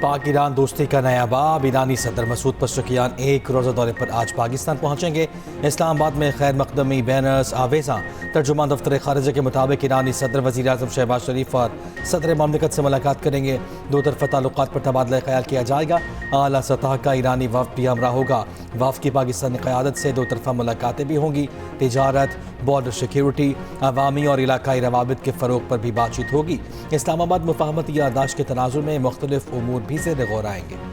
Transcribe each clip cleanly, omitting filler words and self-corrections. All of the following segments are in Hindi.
पाक ईरान दोस्ती का नया बाब। ईरानी सदर मसूद पज़ेश्कियान एक रोज़ा दौरे पर आज पाकिस्तान पहुँचेंगे। इस्लामाबाद में खैर मकदमी बैनर्स आवेज़ा। तर्जुमान दफ्तर खारिजा के मुताबिक ईरानी सदर वज़ीर आज़म शहबाज शरीफ और सदर ममलिकत से मुलाकात करेंगे। दो तरफ़ा ताल्लुकात पर तबादला ख्याल किया जाएगा। आला सतह का ईरानी वफ़द भी हमरा होगा। वफ़द की पाकिस्तानी क़यादत से दो तरफ़ा मुलाकातें भी होंगी। तिजारत, बॉर्डर सिक्योरिटी, अवामी और इलाकाई रवाबित के फ़रोग़ पर भी बातचीत होगी। इस्लामाबाद मुफ़ाहमती याददाश्त के तनाज़ुर में मुख्तलिफ उमूर भी ज़ेर गौर आएंगे।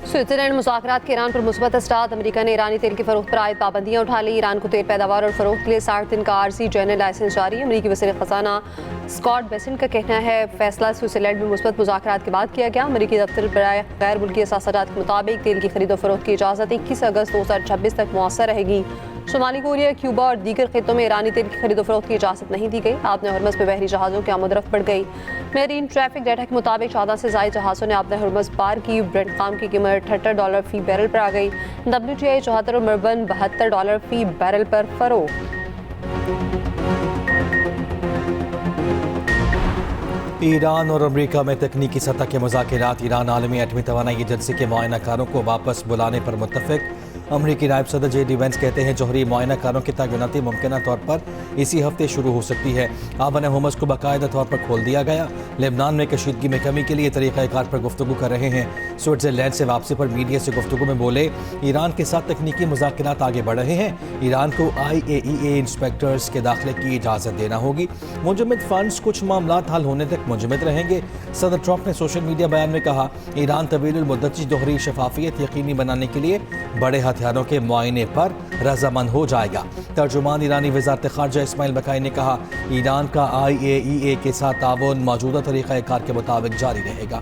स्विट्जरलैंड मुज़ाकरात के ईरान पर मुस्बत असरात। अमेरिका ने ईरानी तेल की फ़रोख्त पर आयद पाबंदियाँ उठा ली। ईरान को तेल पैदावार और फ़रोख्त के लिए 60 दिन का आरजी जनरल लाइसेंस जारी। अमेरिकी वज़ीर ख़ज़ाना स्कॉट बेसेंट का कहना है फैसला स्विट्जरलैंड में मुस्बत मुज़ाकरात के बाद किया गया। अमेरिकी दफ्तर बराए गैर मुल्की असासाजात के मुताबिक तेल की खरीदो फरोख्त की इजाज़त 21 अगस्त 2026 तक मुअस्सर रहेगी। शुमाली कोरिया, क्यूबा और दीगर खित्तों में ईरानी तेल की खरीदो फरोख्त की इजाज़त नहीं दी गई। आपने हरमज़ में बहरी जहाज़ों की आमदरफ्त बढ़ गई। मेरीन ट्रैफिक डाटा के मुताबिक 14 से ज़ायद जहाज़ों ने आपने हरमज़ पार की। ब्रेंट खाम की कीमत $78 फ़ी बैरल पर आ गई। WTI 74 और मरबन $72 फ़ी बैरल पर फरोख्त। ईरान और अमेरिका में तकनीकी सतह के मुज़ाकरात। ईरान आलमी एटमी तवानाई एजेंसी के मुआयनाकारों को वापस बुलाने पर मुत्तफ़िक। अमरीकी नायब सदर JD वेंस कहते हैं जौहरी मुआयनाकारों की तैनाती मुमकिन तौर पर इसी हफ्ते शुरू हो सकती है। आबन हुमस को बाकायदा तौर पर खोल दिया गया। लेबनान में कशीदगी में कमी के लिए तरीक़ाकार पर गुफ्तगू कर रहे हैं। स्विट्ज़रलैंड से वापसी पर मीडिया से गुफ्तगू में बोले ईरान के साथ तकनीकी मुज़ाकरात आगे बढ़ रहे हैं। ईरान को IAEA इंस्पेक्टर्स के दाखिले की इजाज़त देना होगी। मुंजमद फंड्स कुछ मामला हल होने तक मुंजमद रहेंगे। सदर ट्रंप ने सोशल मीडिया बयान में कहा ईरान तवील मुद्दती दोहरी शफाफियत यकीनी बनाने के लिए बड़े हथियारों के मुआयने पर रजामंद हो जाएगा। तर्जुमान ईरानी वज़ारत ख़ारजा इस्माइल बकाई ने कहा ईरान का IAEA के साथ ताउन मौजूदा तरीक़ाकार के मुताबिक जारी रहेगा।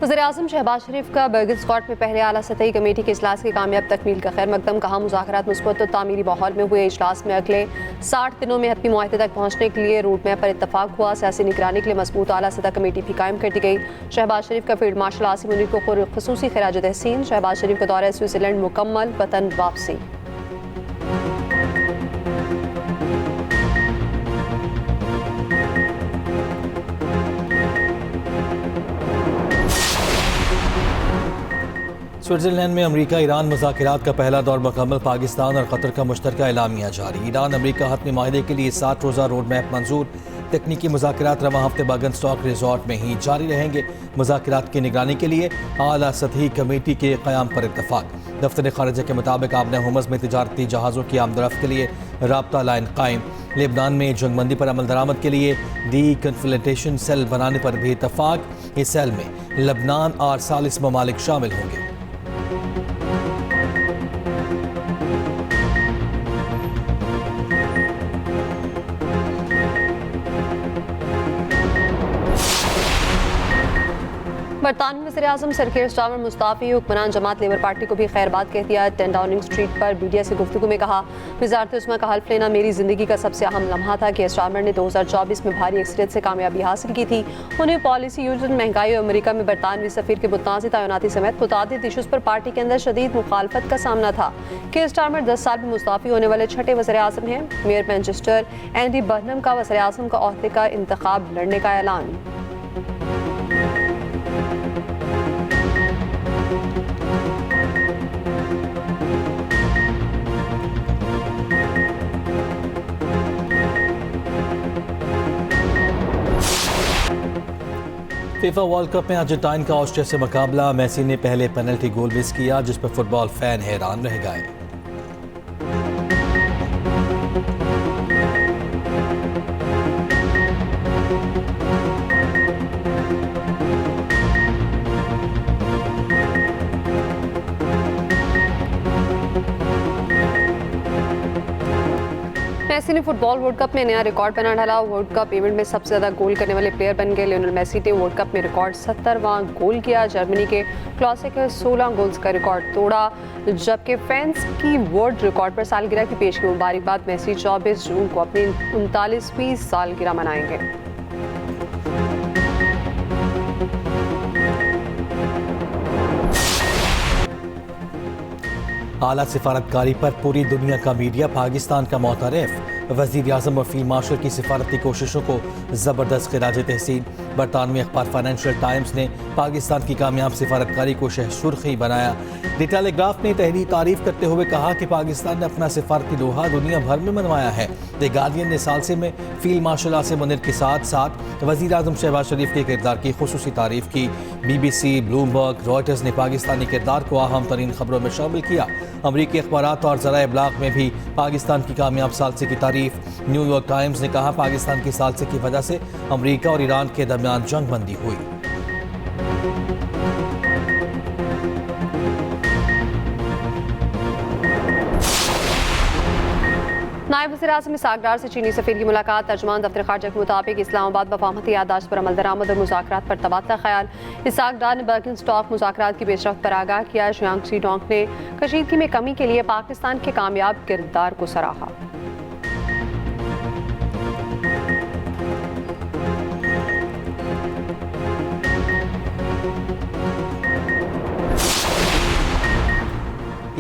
वज़ीर-ए-आज़म शहबाज शरीफ का बर्गिल स्कॉट में पहले आला सतही कमेटी के इजलास की कामयाब तकमील का खैर मकदम। कहा मुज़ाकरात मुस्बत और तामीरी माहौल में हुए। इजलास में अगले 60 दिनों में हतमी मुआहदे तक पहुँचने के लिए रूट मैप पर इत्तफाक हुआ। सियासी निगरानी के लिए मजबूत आला सतह कमेटी भी कायम कर दी गई। शहबाज शरीफ का फील्ड मार्शल आसिम मुनीर को खुसूसी खिराज तहसीन। शहबाज शरीफ का दौरा स्विट्जरलैंड मुकम्मल, वतन वापसी। स्विट्जरलैंड में अमेरिका ईरान मुज़ाकरात का पहला दौर मुकम्मल। पाकिस्तान और कतर का मुश्तरका एलामिया जारी। ईरान अमेरिका हतमी माहिदे के लिए 60 रोज़ा रोड मैप मंजूर। तकनीकी मुज़ाकरात रवा हफ्ते बागन स्टॉक रिजॉर्ट में ही जारी रहेंगे। मुज़ाकरात की निगरानी के लिए आला सतही कमेटी के क़याम पर इत्तफाक। दफ्तर खारिजा के मुताबिक आपने हुमस में तिजारती जहाज़ों की आमदरफ्त के लिए राब्ता लाइन कायम। लेबनान में जंगबंदी पर अमल दरामद के लिए डी कन्फिल्ट्रेशन सेल बनाने पर भी इत्तफाक। इस सेल में लेबनान और 40 ममालिक शामिल होंगे। बरतानवी वज़ीर-ए-आज़म सर कीर स्टारमर मुस्ताफ़ी। हुक्मरान जमात लेबर पार्टी को भी खैरबाद कह दिया। 10 डाउनिंग स्ट्रीट पर मीडिया से गुफ्तगू में कहा वज़ारत उस्मा का हल्फ लेना मेरी ज़िंदगी का सबसे अहम लम्हा था कि स्टारमर ने 2024 में भारी अक्सरियत से कामयाबी हासिल की थी। उन्हें पॉलिसी यूजन, महंगाई और अमेरिका में बरतानवी सफ़ीर के मुतनाज़ तैनाती समेत मुतादिद इशूज़ पर पार्टी के अंदर शदीद मुखालफत का सामना था। कीर स्टारमर 10 साल में मुस्ताफ़ी होने वाले छठे वज़ीर-ए-आज़म हैं। मेयर मैनचेस्टर एंडी बर्नम का वज़ीर-ए-आज़म का ओहदे का इंतखाब लड़ने का ऐलान। फीफा वर्ल्ड कप में अर्जेंटीना का ऑस्ट्रिया से मुकाबला। मेसी ने पहले पेनल्टी गोल मिस किया जिस पर फुटबॉल फैन हैरान रह गए। मेसी ने फुटबॉल वर्ल्ड कप में नया रिकॉर्ड बना डाला। वर्ल्ड कप इवेंट में सबसे ज़्यादा गोल करने वाले प्लेयर बन गए। लियोनेल मेसी ने वर्ल्ड कप में रिकॉर्ड 70वां गोल किया। जर्मनी के क्लासिक 16 गोल्स का रिकॉर्ड तोड़ा, जबकि फैंस की वर्ल्ड रिकॉर्ड पर सालगिरह की पेश की मुबारक बाद मेसी 24 जून को अपनी 39वीं सालगिरह मनाएंगे। आला सिफारतकारी पर पूरी दुनिया का मीडिया पाकिस्तान का मुतरफ। वज़ीर आज़म और फील्ड मार्शल की सिफारती कोशिशों को ज़बरदस्त खिराज तहसीन। बरतानवी अखबार फाइनेंशियल टाइम्स ने पाकिस्तान की कामयाब सिफारतकारी को सुर्खी बनाया। द टेलीग्राफ ने तहरीर तारीफ करते हुए कहा कि पाकिस्तान ने अपना सिफारती लोहा दुनिया भर में मनवाया है। द गार्डियन ने सालसे में फील्ड मार्शल आसिम मुनीर के साथ साथ वज़ीर आज़म शहबाज शरीफ के किरदार की खुसूसी तारीफ की। BBC, ब्लूमबर्ग, रॉयटर्स ने पाकिस्तानी किरदार को अहम तरीन खबरों में शामिल किया। अमरीकी अखबारात और ज़राए इब्लाग में भी पाकिस्तान की कामयाब सालसे की तारीफ। न्यूयॉर्क टाइम्स ने कहा पाकिस्तान की सालसे की वजह से अमरीका और ईरान के दरमियान जंग बंदी हुई। नायब वज़ीर-ए-आज़म इसहाक डार से चीनी सफ़ीर की मुलाकात। तर्जुमान दफ्तर ख़ारजा के मुताबिक इस्लामाबाद वफामती याददाश्त पर अमल दरामद और मुज़ाकरात पर तबादला ख्याल। इसहाक डार ने बर्किन स्टॉक मुज़ाकरात की पेशरफ्त पर आगाह किया। शियांग डोंग ने कशीदगी में कमी के लिए पाकिस्तान के कामयाब किरदार को सराहा।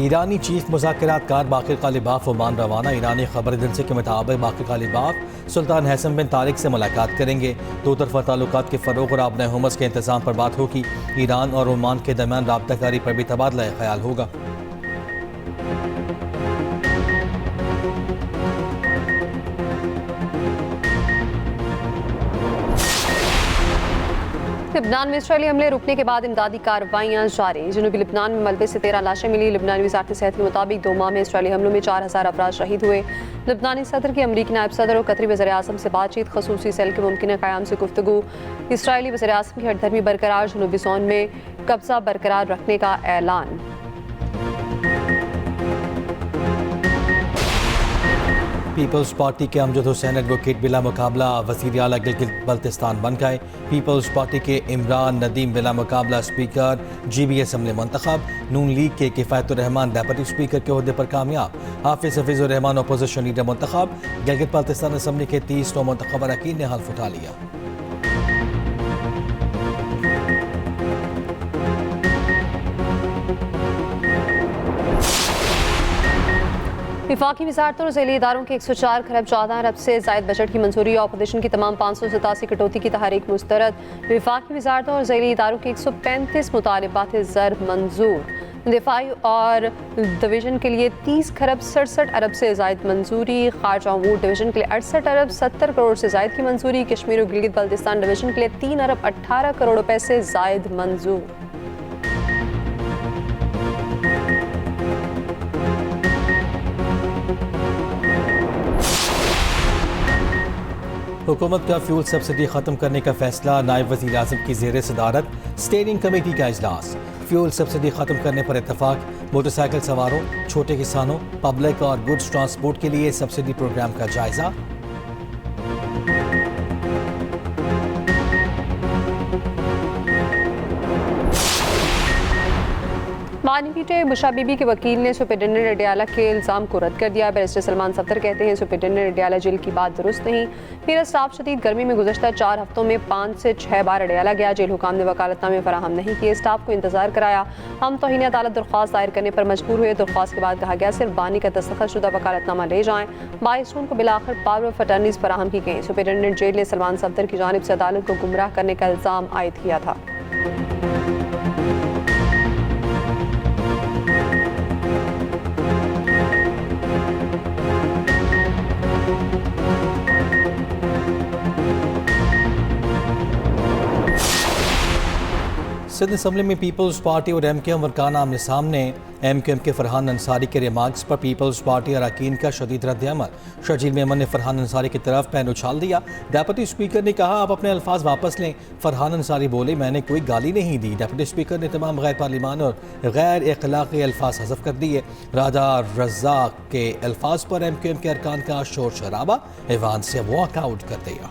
ईरानी चीफ मुज़ाकरातकार बाक़िर ग़ालिबाफ ओमान रवाना। ईरानी खबर एजेंसी के मुताबिक बाक़िर ग़ालिबाफ सुल्तान हैसम बिन तारिक से मुलाकात करेंगे। दो तरफ़ा ताल्लुकात के फ़रोग़ और आबने हुमस के इंतज़ाम पर बात होगी। ईरान और ओमान के दरमियान राब्ताकारी पर भी तबादला ख्याल होगा। लिबनान में इसराइली हमले रुकने के बाद इमदादी कार्रवाइयाँ जारी। जनूबी लिबनान में मलबे से 13 लाशें मिली। लिबनानी वज़ारत सेहत के मुताबिक 2 माह में इसराइली हमलों में 4000 अफराद शहीद हुए। लिबनानी सदर की अमरीकी नायब सदर और कतरी वज़ीर आज़म से बातचीत। खसूसी सेल के मुमकिन क़याम से गुफ्तगू। इसराइली वज़ीर आज़म की हठधर्मी बरकरार। जनूबी जोन में कब्जा बरकरार रखने का ऐलान। पीपल्स पार्टी के अमजद हुसैन एडवोकेट बिला मुकाबला वज़ीर आला गिलगित बल्तिस्तान बन गए। पीपल्स पार्टी के इमरान नदीम बिला मुकाबला स्पीकर GB असम्बली मंतखब। नून लीग के किफ़ायतुर रहमान डेप्यूटी स्पीकर के ओहदे पर कामयाब। हाफिज़ हफीज़ुर रहमान अपोजिशन लीडर मंतखब। गिलगित बल्तिस्तान असम्बली के 30 नौ मंतखब अरकान ने हल्फ उठा लिया। विफाकी वज़ारतों और ज़ैली इदारों के 104 खरब 14 अरब से ज़ायद बजट की मंजूरी। अपोजिशन की तमाम 587 कटौती की तहरीक मुस्तरद। विफाकी वज़ारतों और ज़ैली इदारों के 135 मुतालबात ज़र मंजूर। दिफाई और डिवीज़न के लिए 30 खरब 67 अरब से ज़ायद मंजूरी। खारजा अमूर डिवीज़न के लिए 68 अरब 70 करोड़ से ज़ायद की मंजूरी। कश्मीर और गिलगित बल्तिस्तान डिवीज़न के लिए 3 अरब 18 करोड़ रुपए से ज़ायद मंजूर। हुकूमत का फ्यूल सब्सिडी ख़त्म करने का फैसला। नायब वज़ीर आज़म की ज़ेर सदारत स्टेयरिंग कमेटी का इजलास। फ्यूल सब्सिडी ख़त्म करने पर इत्तफाक। मोटरसाइकिल सवारों, छोटे किसानों, पब्लिक और गुड्स ट्रांसपोर्ट के लिए सब्सिडी प्रोग्राम का जायज़ा। मानीपीटे बुशा बीबी के वकील ने सुपरिटेंडेंट अडियाला के इल्ज़ाम को रद्द कर दिया। बैरिस्टर सलमान सफदर कहते हैं सुपरिटेंडेंट अडियाला जेल की बात दुरुस्त नहीं। मेरा स्टाफ शदीद गर्मी में गुज़श्ता 4 हफ्तों में 5 से 6 बार अडियाला गया। जेल हुकाम ने वकालतनामे फराहम नहीं किए, स्टाफ को इंतजार कराया। हम तौहीन अदालत दरख्वास्त दायर करने पर मजबूर हुए। दरख्वास्त के बाद कहा गया सिर्फ बानी का दस्तखतशुदा वकालतनामा ले जाएं। 22 जून को बिलाखिर पावर ऑफ अटर्नीज फराहम की गई। सुपरिटेंडेंट जेल ने सलमान सफदर की जानिब से अदालत को गुमराह करने का इल्ज़ाम आयद किया था। सिंध असम्बली में पीपल्स पार्टी और MKM वरकान आमने सामने। MKM के फरहान अंसारी के रिमार्क्स पर पीपल्स पार्टी अरकान का शदीद रद्द-ए-अमल। शर्जील मेमन ने फरहान अंसारी की तरफ पैन उछाल दिया। डेप्यूटी स्पीकर ने कहा, आप अपने अल्फाज वापस लें। फरहान अंसारी बोले, मैंने कोई गाली नहीं दी। डेप्यूटी स्पीकर ने तमाम गैर पार्लिमान और गैर अखलाकी अल्फाज हज़फ कर दिए। राजा रज़ाक के अल्फाज पर MKM के अरकान का शोर शराबा, ऐवान से वॉकआउट कर दिया।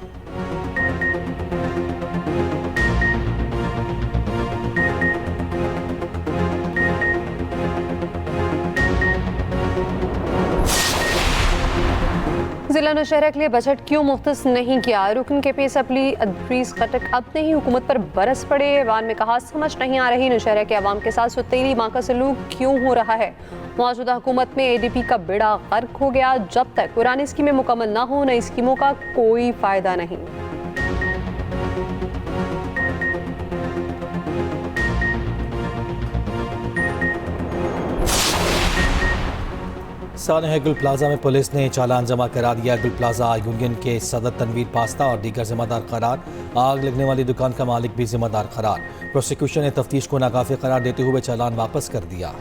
जिला नौशहरा के लिए बजट क्यों मुख्तस नहीं किया? रुकन के पेश अपली अदरीस खटक अपने ही हुकूमत पर बरस पड़े। ऐवान में कहा, समझ नहीं आ रही नौशहरा के अवाम के साथ सुतीली माँ का सलूक क्यों हो रहा है। मौजूदा हुकूमत में ADP का बेड़ा गर्क हो गया। जब तक पुरानी स्कीमें मुकम्मल ना हो, नई स्कीमों का कोई फायदा नहीं। सानह गुल प्लाजा में पुलिस ने चालान जमा करा दिया। गुल प्लाजा यूनियन के सदर तनवीर पास्ता और दीगर जिम्मेदार करार। आग लगने वाली दुकान का मालिक भी जिम्मेदार करार। प्रोसिक्यूशन ने तफ्तीश को नाकाफी करार देते हुए चालान वापस कर दिया।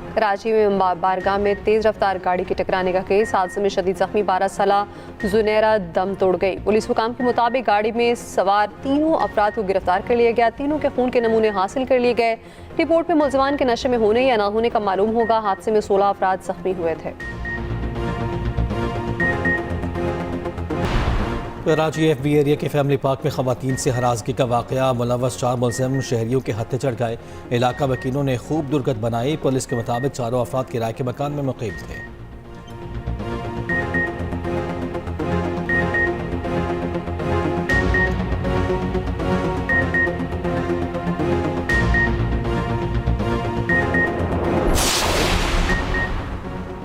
कराची में बारगाह में तेज रफ्तार गाड़ी के टकराने का केस। हादसे में शदीद जख्मी 12 साला जुनैरा दम तोड़ गई। पुलिस हुकाम के मुताबिक गाड़ी में सवार तीनों अफराद को गिरफ्तार कर लिया गया। तीनों के खून के नमूने हासिल कर लिए गए। रिपोर्ट में मुलजमान के नशे में होने या ना होने का मालूम होगा। हादसे में 16 अफराद जख्मी हुए थे। कराची FB एरिया के फैमिली पार्क में खवातीन से हरासगी का वाकया। मुलव्वस 4 मुलजिम शहरियों के हत्थे चढ़ गए। इलाका वकीलों ने खूब दुर्गत बनाई। पुलिस के मुताबिक चारों अफराद किराए के मकान में मुकीम थे।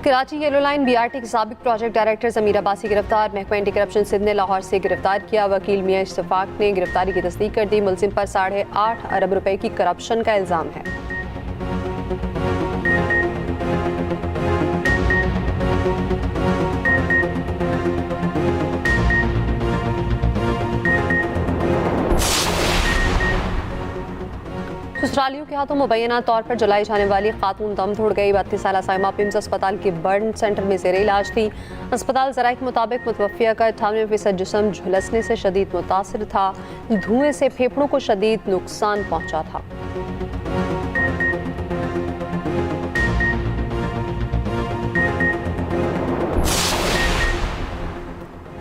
कराची येलो लाइन BRT के साबिक प्रोजेक्ट डायरेक्टर ज़मीर अब्बासी गिरफ्तार। महकमा एंटी करप्शन सिंध ने लाहौर से गिरफ्तार किया। वकील मियां इश्तिफाक ने गिरफ्तारी की तस्दीक कर दी। मुलजिम पर 8.5 अरब रुपए की करप्शन का इल्ज़ाम है। ससुरालियों के हाथों मुबैना तौर पर जलाई जाने वाली खातून दम तोड़ गई। 32 साला साइमा पिम्स अस्पताल के बर्न सेंटर में ज़ेर इलाज थी। अस्पताल ज़राए के मुताबिक मुतवफ़िया का 98% जिस्म झुलसने से शदीद मुतासिर था। धुएं से फेफड़ों को शदीद नुकसान पहुंचा था।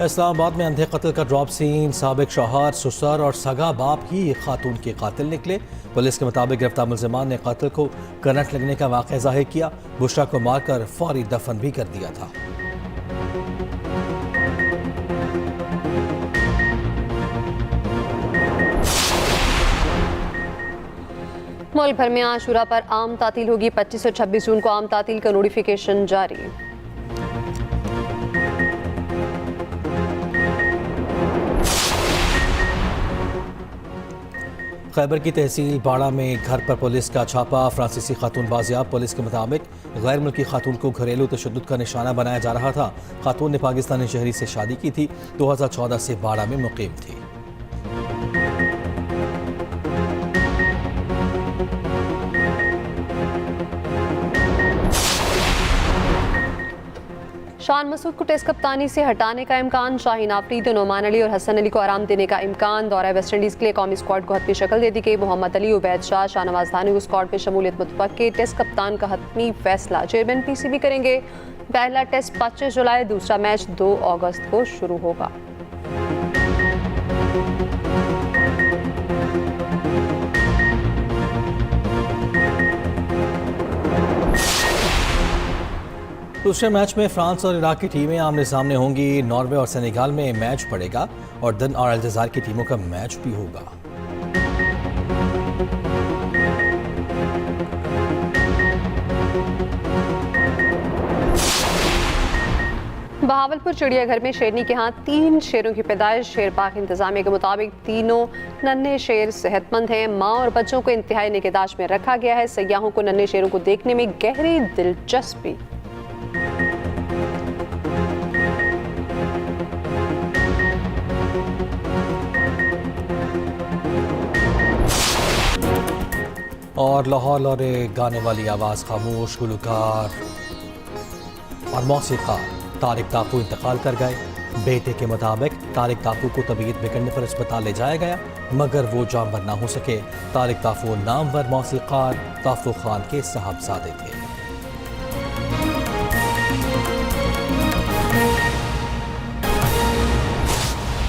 इस्लामाबाद में अंधे कत्ल का ड्रॉप सीन। साबिक शौहर, ससुर और सगा बाप ही खातून के कातिल निकले। पुलिस के मुताबिक गिरफ्तार मुलजिमान ने कत्ल को करंट लगने का वाक़या ज़ाहिर किया। बुशरा को मारकर फौरी दफन भी कर दिया था। मुल्क भर में आशूरा पर आम तातील होगी। 25 और 26 जून को आम तातील का नोटिफिकेशन जारी। खैबर की तहसील बाड़ा में घर पर पुलिस का छापा। फ्रांसीसी खातून बाजियाब। पुलिस के मुताबिक गैर मुल्की खातून को घरेलू तशद्दुद का निशाना बनाया जा रहा था। खातून ने पाकिस्तानी शहरी से शादी की थी। 2014 से बाड़ा में मुकीम थी। शान मसूद को टेस्ट कप्तानी से हटाने का इम्कान। शाहीन आफरीदी, नोमान अली और हसन अली को आराम देने का इम्कान। दौरा वेस्ट इंडीज़ के लिए कौमी स्क्वाड को हतमी शक्ल दे दी गई। मोहम्मद अली, उबैद शाह, शाहनवाज धानी को स्क्वाड में शमूलियत मुतवक्की। टेस्ट कप्तान का हतमी फैसला चेयरमैन PCB करेंगे। पहला टेस्ट 25 जुलाई, दूसरा मैच 2 अगस्त को शुरू होगा। दूसरे मैच में फ्रांस और इराक की टीमें आमने सामने होंगी। नॉर्वे और सेनेगाल में मैच पड़ेगा और दिन और अल्जायर की टीमों का मैच भी होगा। बहावलपुर चिड़ियाघर में शेरनी के हाथ 3 शेरों की पैदाइश। शेर पाक इंतजामिया के मुताबिक तीनों नन्हे शेर सेहतमंद हैं। माँ और बच्चों को इंतहाई निगहदाश्त में रखा गया है। सयाहों को नन्हे शेरों को देखने में गहरी दिलचस्पी। और लाहौर लौरे गाने वाली आवाज़ खामोश, गुलकार और मौसीक़ार तारिक ताकू इंतकाल कर गए। बेटे के मुताबिक तारिक ताकू को तबीयत बिगड़ने पर अस्पताल ले जाया गया, मगर वो जामवर ना हो सके। तारिक ताकू नामवर मौसीक़ार ताफू खान के साहबजादे थे।